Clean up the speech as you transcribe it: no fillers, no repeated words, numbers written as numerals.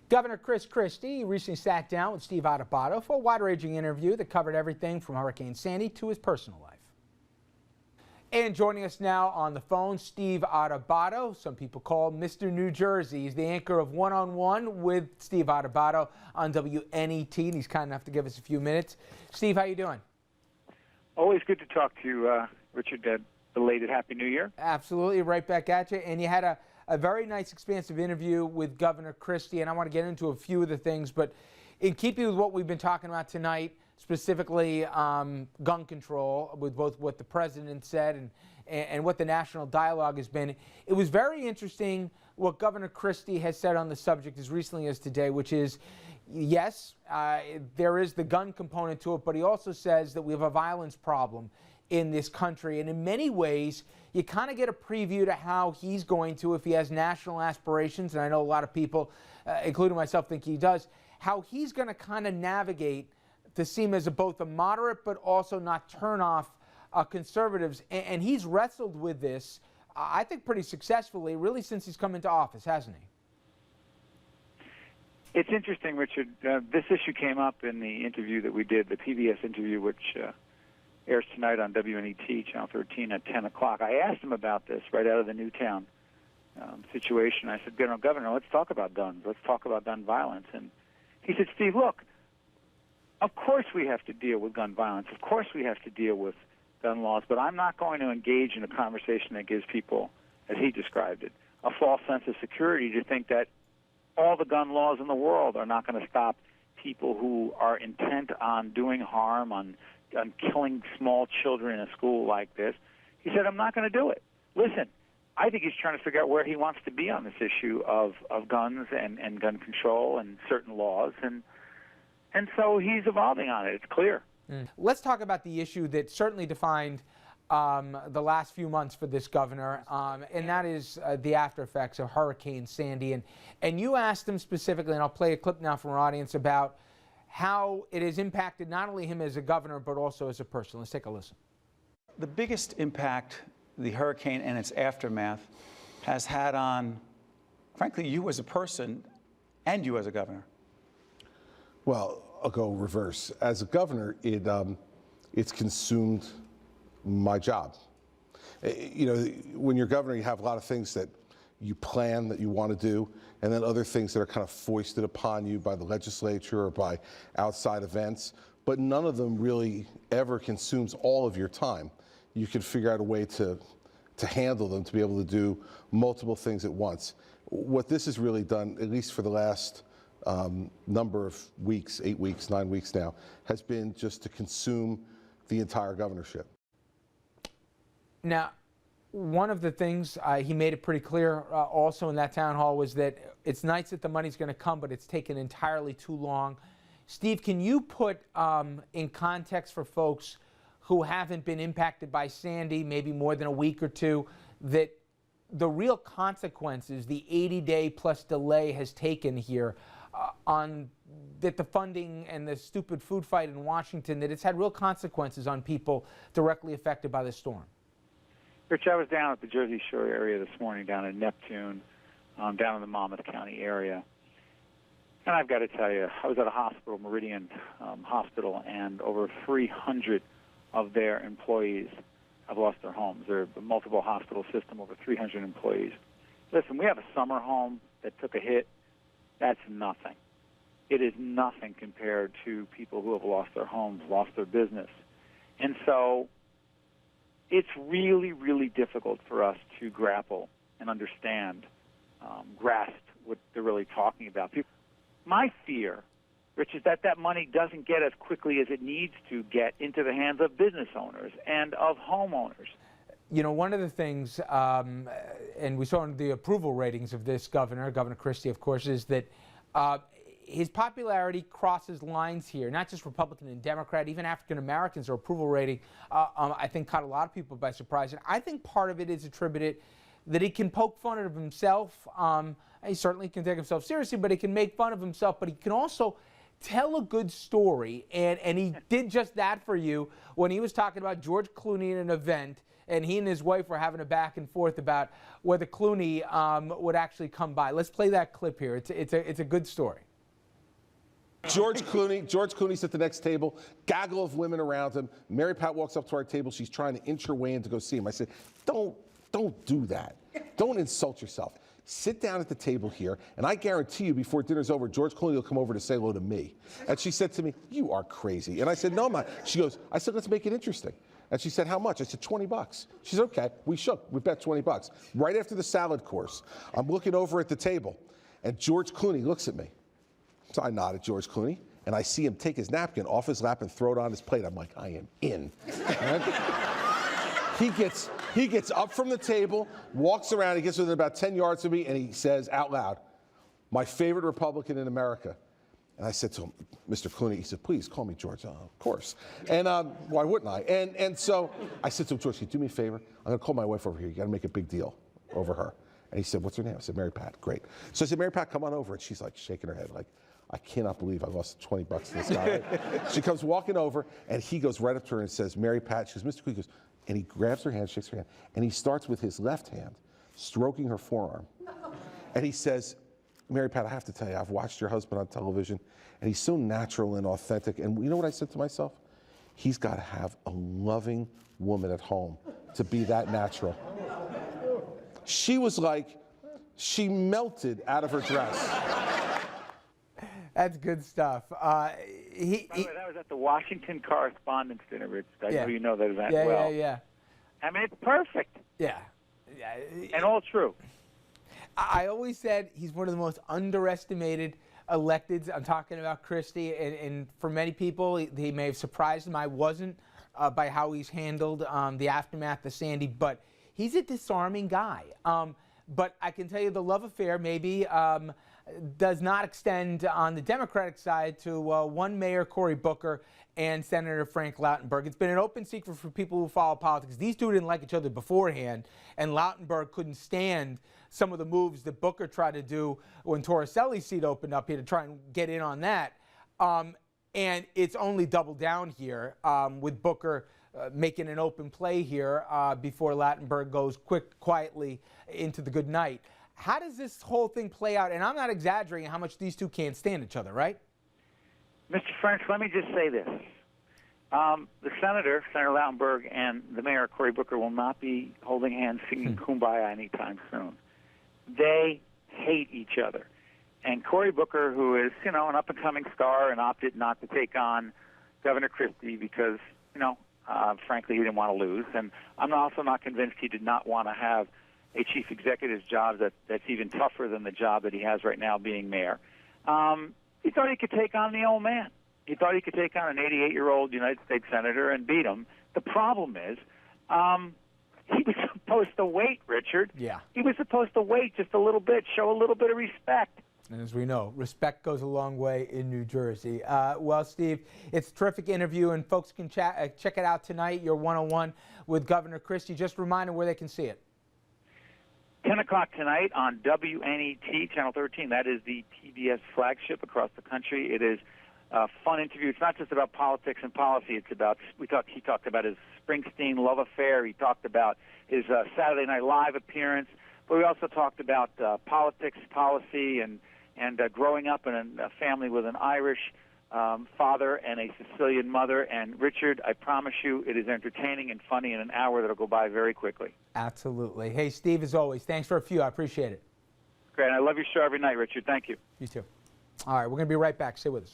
Governor Chris Christie recently sat down with Steve Adubato for a wide-ranging interview that covered everything from Hurricane Sandy to his personal life. And joining us now on the phone, Steve Adubato, some people call Mr. New Jersey. He's the anchor of One-on-One with Steve Adubato on WNET, and he's kind enough to give us a few minutes. Steve, how you doing? Always good to talk to you, Richard. Belated Happy New Year. Absolutely, right back at you. And you had a very nice, expansive interview with Governor Christie, and I want to get into a few of the things, but in keeping with what we've been talking about tonight, specifically gun control, with both what the president said and what the national dialogue has been, it was very interesting what Governor Christie has said on the subject as recently as today, which is, yes, there is the gun component to it, but he also says that we have a violence problem in this country, and in many ways you kind of get a preview to how he's going to, if he has national aspirations, and I know a lot of people, including myself, think he does, how he's going to kind of navigate to seem as both a moderate but also not turn off conservatives, and he's wrestled with this, I think, pretty successfully, really, since he's come into office, hasn't he? It's interesting, Richard. This issue came up in the interview that we did, the PBS interview, which airs tonight on WNET, Channel 13 at 10 o'clock. I asked him about this right out of the Newtown situation. I said, Governor, let's talk about guns. Let's talk about gun violence. And he said, Steve, look, of course we have to deal with gun violence. Of course we have to deal with gun laws, but I'm not going to engage in a conversation that gives people, as he described it, a false sense of security to think that all the gun laws in the world are not going to stop people who are intent on doing harm, on killing small children in a school like this. He said, I'm not going to do it. Listen, I think he's trying to figure out where he wants to be on this issue of guns and gun control and certain laws, and so he's evolving on it. It's clear. Let's talk about the issue that certainly defined the last few months for this governor, and that is the after effects of Hurricane Sandy. And you asked him specifically, and I'll play a clip now from our audience, about how it has impacted not only him as a governor, but also as a person. Let's take a listen. The biggest impact the hurricane and its aftermath has had on, frankly, you as a person and you as a governor. Well, I'll go reverse. As a governor, it's consumed my job. You know, when you're governor, you have a lot of things that you plan that you want to do, and then other things that are kind of foisted upon you by the legislature or by outside events, but none of them really ever consumes all of your time. You can figure out a way to handle them, to be able to do multiple things at once. What this has really done, at least for the last number of weeks, 8 weeks, 9 weeks now, has been just to consume the entire governorship. Now, one of the things he made it pretty clear also in that town hall was that it's nice that the money's going to come, but it's taken entirely too long. Steve, can you put in context for folks who haven't been impacted by Sandy, maybe more than a week or two, that the real consequences the 80-day plus delay has taken here on that the funding and the stupid food fight in Washington, that it's had real consequences on people directly affected by the storm? Rich, I was down at the Jersey Shore area this morning, down in Neptune, down in the Monmouth County area. And I've got to tell you, I was at a hospital, Meridian Hospital, and over 300 of their employees have lost their homes. They're a multiple hospital system, over 300 employees. Listen, we have a summer home that took a hit. That's nothing. It is nothing compared to people who have lost their homes, lost their business. And so it's really, really difficult for us to grapple and understand, grasp what they're really talking about. My fear, Rich, is that that money doesn't get as quickly as it needs to get into the hands of business owners and of homeowners. You know, one of the things, and we saw in the approval ratings of this governor, Governor Christie, of course, is that his popularity crosses lines here, not just Republican and Democrat, even African Americans. Their approval rating, I think, caught a lot of people by surprise. And I think part of it is attributed that he can poke fun at himself. He certainly can take himself seriously, but he can make fun of himself, but he can also tell a good story. And he did just that for you when he was talking about George Clooney in an event and he and his wife were having a back and forth about whether Clooney would actually come by. Let's play that clip here. It's a good story. George Clooney's at the next table, gaggle of women around him. Mary Pat walks up to our table. She's trying to inch her way in to go see him. I said, don't do that. Don't insult yourself. Sit down at the table here, and I guarantee you before dinner's over, George Clooney will come over to say hello to me. And she said to me, you are crazy. And I said, no, I'm not. She goes, I said, let's make it interesting. And she said, how much? I said, $20. She said, okay. We shook. We bet $20. Right after the salad course, I'm looking over at the table, and George Clooney looks at me. So I nod at George Clooney, and I see him take his napkin off his lap and throw it on his plate. I'm like, I am in. He gets up from the table, walks around, he gets within about 10 yards of me, and he says out loud, my favorite Republican in America. And I said to him, Mr. Clooney, he said, please call me George. Oh, of course. And why wouldn't I? And so I said to him, George, can you do me a favor? I'm going to call my wife over here. You got to make a big deal over her. And he said, what's her name? I said, Mary Pat. Great. So I said, Mary Pat, come on over. And she's like shaking her head like, I cannot believe I lost $20 to this guy. She comes walking over, and he goes right up to her and says, Mary Pat. She goes, Mr. Clooney, goes, and he grabs her hand, shakes her hand, and he starts with his left hand, stroking her forearm. And he says, Mary Pat, I have to tell you, I've watched your husband on television, and he's so natural and authentic. And you know what I said to myself? He's got to have a loving woman at home to be that natural. She was like, she melted out of her dress. That's good stuff. By the way, that was at the Washington Correspondents' Dinner, Rich. I know you know that event well. Yeah. I mean, it's perfect. Yeah. And all true. I always said he's one of the most underestimated electeds. I'm talking about Christie, and for many people, he may have surprised them. I wasn't by how he's handled the aftermath of Sandy, but he's a disarming guy. But I can tell you the love affair maybe does not extend on the Democratic side to one Mayor, Cory Booker, and Senator Frank Lautenberg. It's been an open secret for people who follow politics. These two didn't like each other beforehand, and Lautenberg couldn't stand some of the moves that Booker tried to do when Torricelli's seat opened up here to try and get in on that. And it's only doubled down here with Booker making an open play here before Lautenberg goes quietly into the good night. How does this whole thing play out? And I'm not exaggerating how much these two can't stand each other, right? Mr. French, let me just say this. The Senator Lautenberg, and the Mayor, Cory Booker, will not be holding hands singing Kumbaya anytime soon. They hate each other. And Cory Booker, who is, an up-and-coming star and opted not to take on Governor Christie because, frankly, he didn't want to lose. And I'm also not convinced he did not want to have a chief executive's job that's even tougher than the job that he has right now being mayor. He thought he could take on the old man. He thought he could take on an 88-year-old United States senator and beat him. The problem is he was supposed to wait, Richard. Yeah. He was supposed to wait just a little bit, show a little bit of respect. And as we know, respect goes a long way in New Jersey. Well, Steve, it's a terrific interview, and folks can check it out tonight, your one-on-one with Governor Christie. Just remind them where they can see it. 10 o'clock tonight on WNET, Channel 13. That is the TBS flagship across the country. It is a fun interview. It's not just about politics and policy. It's about, he talked about his Springsteen love affair. He talked about his Saturday Night Live appearance. But we also talked about politics, policy, and growing up in a family with an Irish father and a Sicilian mother. And Richard, I promise you, it is entertaining and funny in an hour that'll go by very quickly. Absolutely. Hey, Steve, as always, thanks for a few. I appreciate it. Great. I love your show every night, Richard. Thank you. You too. All right, we're going to be right back. Stay with us.